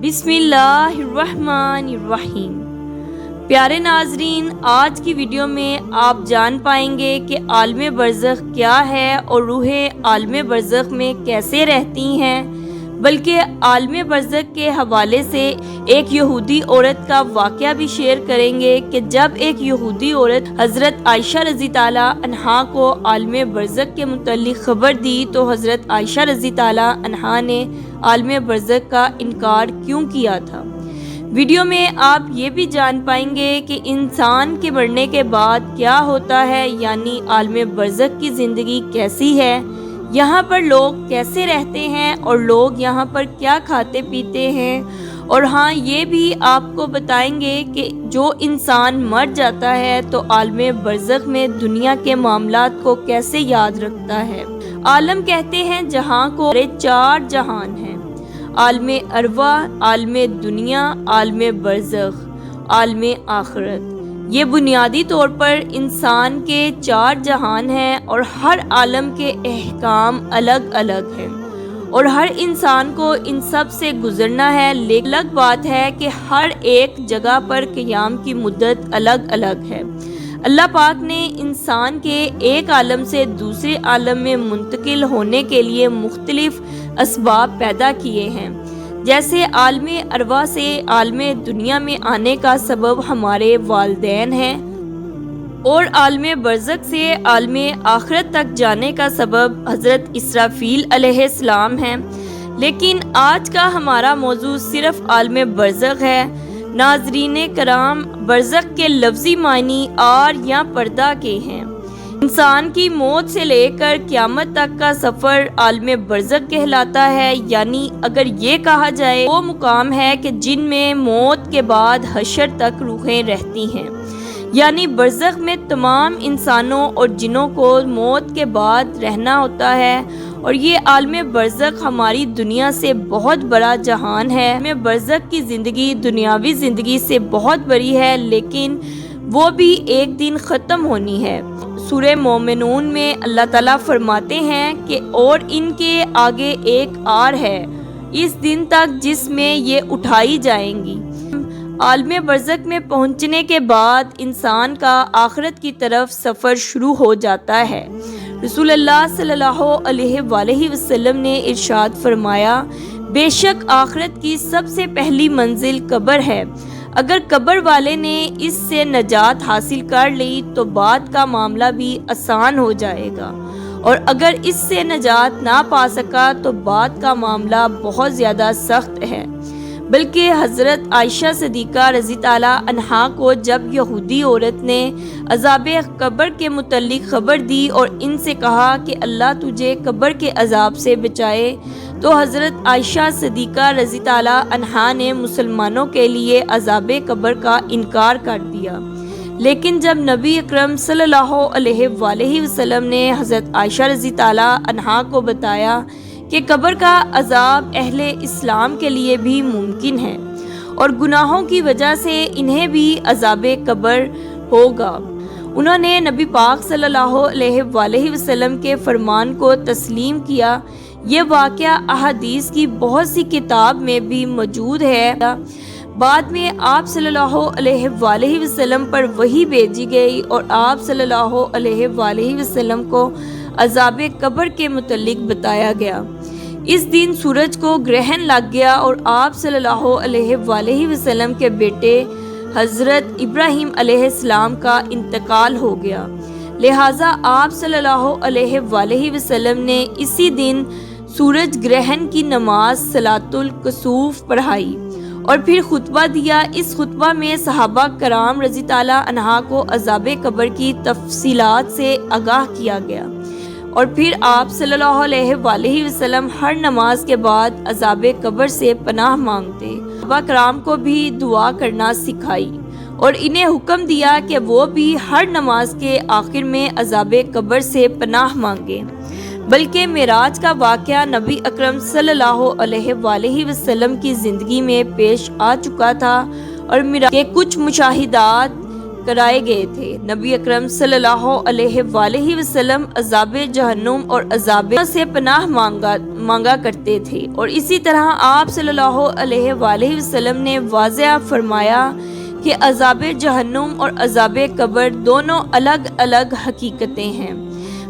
بسم اللہ الرحمن الرحیم۔ پیارے ناظرین، آج کی ویڈیو میں آپ جان پائیں گے کہ عالم برزخ کیا ہے اور روح عالم برزخ میں کیسے رہتی ہیں، بلکہ عالم برزخ کے حوالے سے ایک یہودی عورت کا واقعہ بھی شیئر کریں گے کہ جب ایک یہودی عورت حضرت عائشہ رضی تعالیٰ عنہا کو عالم برزخ کے متعلق خبر دی تو حضرت عائشہ رضی تعالیٰ عنہا نے عالم برزخ کا انکار کیوں کیا تھا۔ ویڈیو میں آپ یہ بھی جان پائیں گے کہ انسان کے مرنے کے بعد کیا ہوتا ہے، یعنی عالم برزخ کی زندگی کیسی ہے، یہاں پر لوگ کیسے رہتے ہیں اور لوگ یہاں پر کیا کھاتے پیتے ہیں، اور ہاں یہ بھی آپ کو بتائیں گے کہ جو انسان مر جاتا ہے تو عالم برزخ میں دنیا کے معاملات کو کیسے یاد رکھتا ہے۔ عالم کہتے ہیں جہاں کو 4 جہان ہیں: عالم ارواح، عالم دنیا، عالم برزخ، عالم آخرت۔ یہ بنیادی طور پر انسان کے 4 جہان ہیں اور ہر عالم کے احکام الگ الگ ہیں اور ہر انسان کو ان سب سے گزرنا ہے، لیکن الگ بات ہے کہ ہر ایک جگہ پر قیام کی مدت الگ الگ ہے۔ اللہ پاک نے انسان کے ایک عالم سے دوسرے عالم میں منتقل ہونے کے لیے مختلف اسباب پیدا کیے ہیں، جیسے عالم ارواح سے عالم دنیا میں آنے کا سبب ہمارے والدین ہیں اور عالم برزخ سے عالم آخرت تک جانے کا سبب حضرت اسرافیل علیہ السلام ہیں، لیکن آج کا ہمارا موضوع صرف عالم برزخ ہے۔ ناظرین کرام، برزخ کے لفظی معنی آر یا پردہ کے ہیں۔ انسان کی موت سے لے کر قیامت تک کا سفر عالم برزخ کہلاتا ہے، یعنی اگر یہ کہا جائے وہ مقام ہے کہ جن میں موت کے بعد حشر تک روحیں رہتی ہیں، یعنی برزخ میں تمام انسانوں اور جنوں کو موت کے بعد رہنا ہوتا ہے، اور یہ عالم برزخ ہماری دنیا سے بہت بڑا جہان ہے۔ عالم برزخ کی زندگی دنیاوی زندگی سے بہت بڑی ہے، لیکن وہ بھی ایک دن ختم ہونی ہے۔ سورہ مومنون میں اللہ تعالیٰ فرماتے ہیں کہ اور ان کے آگے ایک آر ہے اس دن تک جس میں یہ اٹھائی جائیں گی۔ عالم برزخ میں پہنچنے کے بعد انسان کا آخرت کی طرف سفر شروع ہو جاتا ہے۔ رسول اللہ صلی اللہ علیہ وآلہ وسلم نے ارشاد فرمایا، بے شک آخرت کی سب سے پہلی منزل قبر ہے، اگر قبر والے نے اس سے نجات حاصل کر لی تو بعد کا معاملہ بھی آسان ہو جائے گا، اور اگر اس سے نجات نہ پا سکا تو بعد کا معاملہ بہت زیادہ سخت ہے۔ بلکہ حضرت عائشہ صدیقہ رضی تعالیٰ عنہا کو جب یہودی عورت نے عذاب قبر کے متعلق خبر دی اور ان سے کہا کہ اللہ تجھے قبر کے عذاب سے بچائے، تو حضرت عائشہ صدیقہ رضی تعالیٰ عنہا نے مسلمانوں کے لیے عذاب قبر کا انکار کر دیا۔ لیکن جب نبی اکرم صلی اللہ علیہ وآلہ وسلم نے حضرت عائشہ رضی تعالیٰ عنہا کو بتایا کہ قبر کا عذاب اہل اسلام کے لیے بھی ممکن ہے اور گناہوں کی وجہ سے انہیں بھی عذاب قبر ہوگا، انہوں نے نبی پاک صلی اللہ علیہ وآلہ وسلم کے فرمان کو تسلیم کیا۔ یہ واقعہ احادیث کی بہت سی کتاب میں بھی موجود ہے۔ بعد میں آپ صلی اللہ علیہ وآلہ وسلم پر وحی بھیجی گئی اور آپ صلی اللہ علیہ وآلہ وسلم کو عذاب قبر کے متعلق بتایا گیا۔ اس دن سورج کو گرہن لگ گیا اور آپ صلی اللہ علیہ وآلہ وسلم کے بیٹے حضرت ابراہیم علیہ السلام کا انتقال ہو گیا، لہٰذا آپ صلی اللہ علیہ وآلہ وسلم نے اسی دن سورج گرہن کی نماز صلاۃ الکسوف پڑھائی اور پھر خطبہ دیا۔ اس خطبہ میں صحابہ کرام رضی تعالیٰ عنہا کو عذاب قبر کی تفصیلات سے آگاہ کیا گیا، اور پھر آپ صلی اللہ علیہ وآلہ وسلم ہر نماز کے بعد عذاب قبر سے پناہ مانگتے، صحابہ کرام کو بھی دعا کرنا سکھائی اور انہیں حکم دیا کہ وہ بھی ہر نماز کے آخر میں عذاب قبر سے پناہ مانگیں۔ بلکہ معراج کا واقعہ نبی اکرم صلی اللہ علیہ وآلہ وسلم کی زندگی میں پیش آ چکا تھا اور معراج کے کچھ مشاہدات کرائے گئے تھے۔ نبی اکرم صلی اللہ علیہ وآلہ وسلم عذاب جہنم اور عذاب سے پناہ مانگا کرتے تھے، اور اسی طرح آپ صلی اللہ علیہ وآلہ وسلم نے واضح فرمایا کہ عذاب جہنم اور عذاب قبر دونوں الگ الگ حقیقتیں ہیں،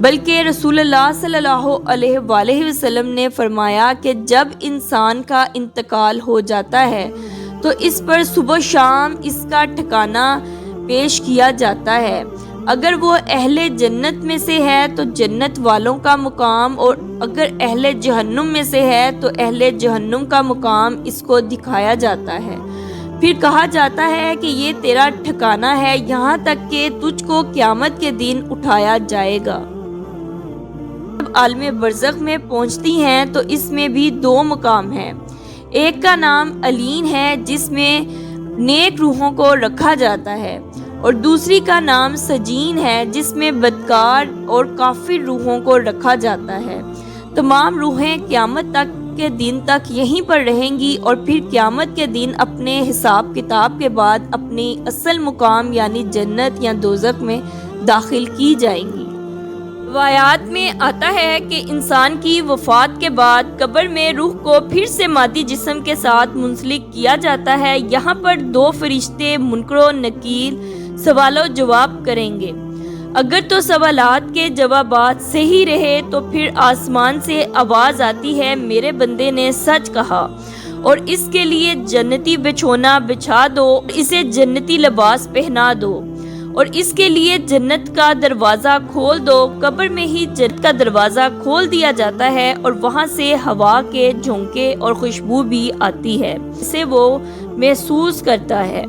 بلکہ رسول اللہ صلی اللہ علیہ وآلہ وسلم نے فرمایا کہ جب انسان کا انتقال ہو جاتا ہے تو اس پر صبح و شام اس کا ٹھکانہ پیش کیا جاتا ہے۔ اگر وہ اہل جنت میں سے ہے تو جنت والوں کا مقام، اور اگر اہل جہنم میں سے ہے تو اہل جہنم کا مقام اس کو دکھایا جاتا ہے۔ پھر کہا جاتا ہے کہ یہ تیرا ٹھکانہ ہے، یہاں تک کہ تجھ کو قیامت کے دن اٹھایا جائے گا۔ جب عالم برزخ میں پہنچتی ہیں تو اس میں بھی دو مقام ہیں۔ ایک کا نام علین ہے جس میں نیک روحوں کو رکھا جاتا ہے، اور دوسری کا نام سجین ہے جس میں بدکار اور کافر روحوں کو رکھا جاتا ہے۔ تمام روحیں قیامت تک کے دن تک یہیں پر رہیں گی، اور پھر قیامت کے دن اپنے حساب کتاب کے بعد اپنی اصل مقام یعنی جنت یا دوزخ میں داخل کی جائیں گی۔ روایات میں آتا ہے کہ انسان کی وفات کے بعد قبر میں روح کو پھر سے مادی جسم کے ساتھ منسلک کیا جاتا ہے۔ یہاں پر دو فرشتے منکر و نکیر سوال و جواب کریں گے۔ اگر تو سوالات کے جوابات صحیح رہے تو پھر آسمان سے آواز آتی ہے، میرے بندے نے سچ کہا، اور اس کے لیے جنتی بچھونا بچھا دو، اسے جنتی لباس پہنا دو، اور اس کے لیے جنت کا دروازہ کھول دو۔ قبر میں ہی جنت کا دروازہ کھول دیا جاتا ہے، اور وہاں سے ہوا کے جھونکے اور خوشبو بھی آتی ہے جسے وہ محسوس کرتا ہے،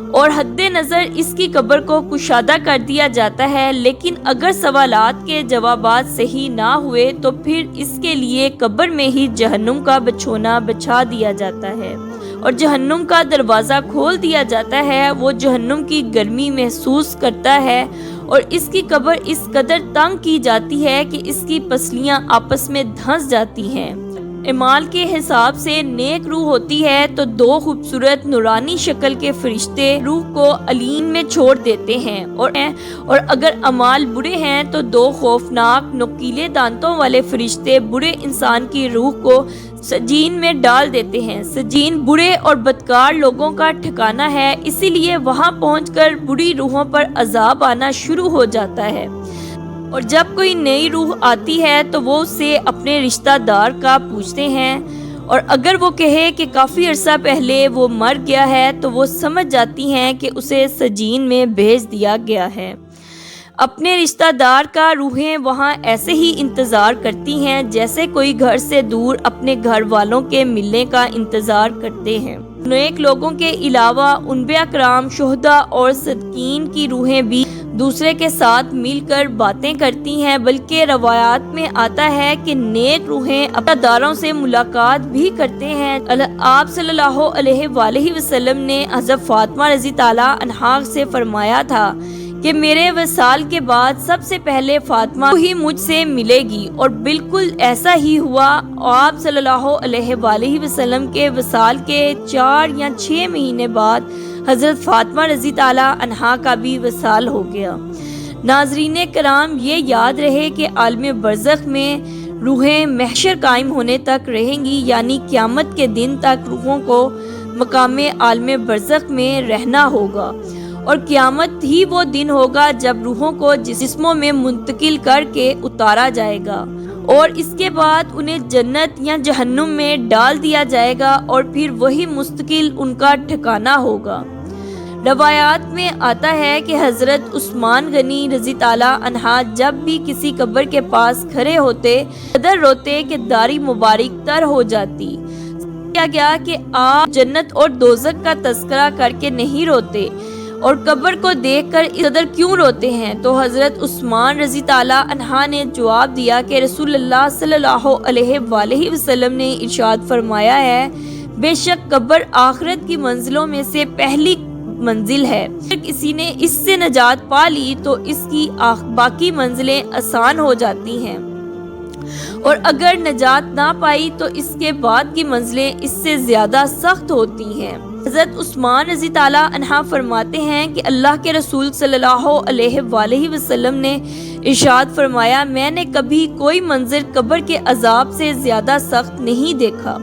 اور حد نظر اس کی قبر کو کشادہ کر دیا جاتا ہے۔ لیکن اگر سوالات کے جوابات صحیح نہ ہوئے تو پھر اس کے لیے قبر میں ہی جہنم کا بچھونا بچھا دیا جاتا ہے، اور جہنم کا دروازہ کھول دیا جاتا ہے۔ وہ جہنم کی گرمی محسوس کرتا ہے، اور اس کی قبر اس قدر تنگ کی جاتی ہے کہ اس کی پسلیاں آپس میں دھنس جاتی ہیں۔ اعمال کے حساب سے نیک روح ہوتی ہے تو دو خوبصورت نورانی شکل کے فرشتے روح کو علین میں چھوڑ دیتے ہیں، اور اگر اعمال برے ہیں تو دو خوفناک نوکیلے دانتوں والے فرشتے برے انسان کی روح کو سجین میں ڈال دیتے ہیں۔ سجین برے اور بدکار لوگوں کا ٹھکانہ ہے، اسی لیے وہاں پہنچ کر بری روحوں پر عذاب آنا شروع ہو جاتا ہے، اور جب کوئی نئی روح آتی ہے تو وہ اسے اپنے رشتہ دار کا پوچھتے ہیں، اور اگر وہ کہے کہ کافی عرصہ پہلے وہ مر گیا ہے تو وہ سمجھ جاتی ہیں کہ اسے سجین میں بھیج دیا گیا ہے۔ اپنے رشتہ دار کا روحیں وہاں ایسے ہی انتظار کرتی ہیں جیسے کوئی گھر سے دور اپنے گھر والوں کے ملنے کا انتظار کرتے ہیں۔ نیک لوگوں کے علاوہ انبیاء کرام، شہداء اور صدیقین کی روحیں بھی دوسرے کے ساتھ مل کر باتیں کرتی ہیں، بلکہ روایات میں آتا ہے کہ نیک روحیں اپنے داروں سے ملاقات بھی کرتے ہیں۔ آپ صلی اللہ علیہ وآلہ وسلم نے حضرت فاطمہ رضی اللہ عنہا سے فرمایا تھا کہ میرے وصال کے بعد سب سے پہلے فاطمہ ہی مجھ سے ملے گی، اور بالکل ایسا ہی ہوا۔ آپ صلی اللہ علیہ وآلہ وسلم کے وصال کے 4 یا 6 مہینے بعد حضرت فاطمہ رضی اللہ عنہا کا بھی وصال ہو گیا۔ ناظرین کرام، یہ یاد رہے کہ عالم برزخ میں روحیں محشر قائم ہونے تک رہیں گی، یعنی قیامت کے دن تک روحوں کو مقام عالم برزخ میں رہنا ہوگا، اور قیامت ہی وہ دن ہوگا جب روحوں کو جسموں میں منتقل کر کے اتارا جائے گا، اور اس کے بعد انہیں جنت یا جہنم میں ڈال دیا جائے گا، اور پھر وہی مستقل ان کا ٹھکانہ ہوگا۔ روایات میں آتا ہے کہ حضرت عثمان غنی رضی اللہ عنہ جب بھی کسی قبر کے پاس کھڑے ہوتے قدر روتے کہ داڑھی مبارک تر ہو جاتی۔ کیا گیا کہ آپ جنت اور دوزخ کا تذکرہ کر کے نہیں روتے، اور قبر کو دیکھ کر اس قدر کیوں روتے ہیں؟ تو حضرت عثمان رضی اللہ عنہ نے جواب دیا کہ رسول اللہ صلی اللہ علیہ وآلہ وسلم نے ارشاد فرمایا ہے، بے شک قبر آخرت کی منزلوں میں سے پہلی منزل ہے، اگر کسی نے اس سے نجات پا لی تو اس کی باقی منزلیں آسان ہو جاتی ہیں۔ اور اگر نجات نہ پائی تو اس کے بعد کی منزلیں اس سے زیادہ سخت ہوتی ہیں۔ حضرت عثمان رضی تعالیٰ عنہ فرماتے ہیں کہ اللہ کے رسول صلی اللہ علیہ وآلہ وسلم نے ارشاد فرمایا، میں نے کبھی کوئی منظر قبر کے عذاب سے زیادہ سخت نہیں دیکھا،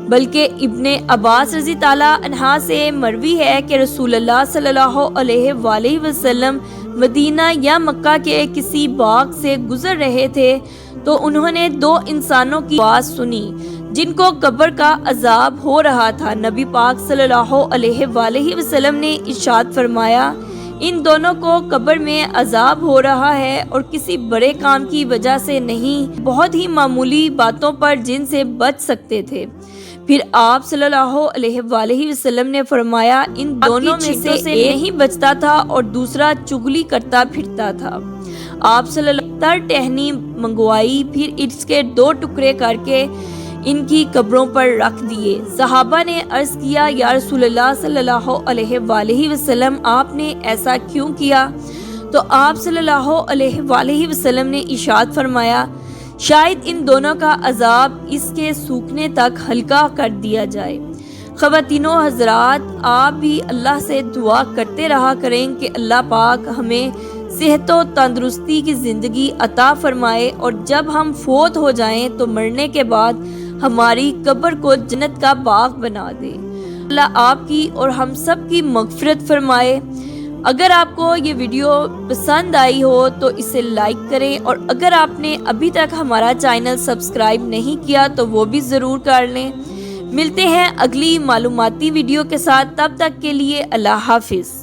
بلکہ ابن عباس رضی تعالیٰ عنہ سے مروی ہے کہ رسول اللہ صلی اللہ علیہ وآلہ وسلم مدینہ یا مکہ کے کسی باغ سے گزر رہے تھے تو انہوں نے دو انسانوں کی آواز سنی جن کو قبر کا عذاب ہو رہا تھا۔ نبی پاک صلی اللہ علیہ وآلہ وسلم نے ارشاد فرمایا، ان دونوں کو قبر میں عذاب ہو رہا ہے اور کسی بڑے کام کی وجہ سے نہیں، بہت ہی معمولی باتوں پر جن سے بچ سکتے تھے۔ پھر آپ صلی اللہ علیہ وآلہ وسلم نے فرمایا، ان دونوں میں سے ایک نہیں بچتا تھا اور دوسرا چغلی کرتا پھرتا تھا۔ آپ صلی اللہ علیہ وسلم ٹہنی منگوائی، پھر اس کے دو ٹکڑے کر کے ان کی قبروں پر رکھ دیے۔ صحابہ نے عرض کیا، یا رسول اللہ صلی اللہ علیہ وآلہ وسلم آپ نے ایسا کیوں کیا؟ تو آپ صلی اللہ علیہ وآلہ وسلم نے ارشاد فرمایا، شاید ان دونوں کا عذاب اس کے سوکھنے تک ہلکا کر دیا جائے۔ خواتین و حضرات، آپ بھی اللہ سے دعا کرتے رہا کریں کہ اللہ پاک ہمیں صحت و تندرستی کی زندگی عطا فرمائے، اور جب ہم فوت ہو جائیں تو مرنے کے بعد ہماری قبر کو جنت کا باغ بنا دے۔ اللہ آپ کی اور ہم سب کی مغفرت فرمائے۔ اگر آپ کو یہ ویڈیو پسند آئی ہو تو اسے لائک کریں، اور اگر آپ نے ابھی تک ہمارا چینل سبسکرائب نہیں کیا تو وہ بھی ضرور کر لیں۔ ملتے ہیں اگلی معلوماتی ویڈیو کے ساتھ، تب تک کے لیے اللہ حافظ۔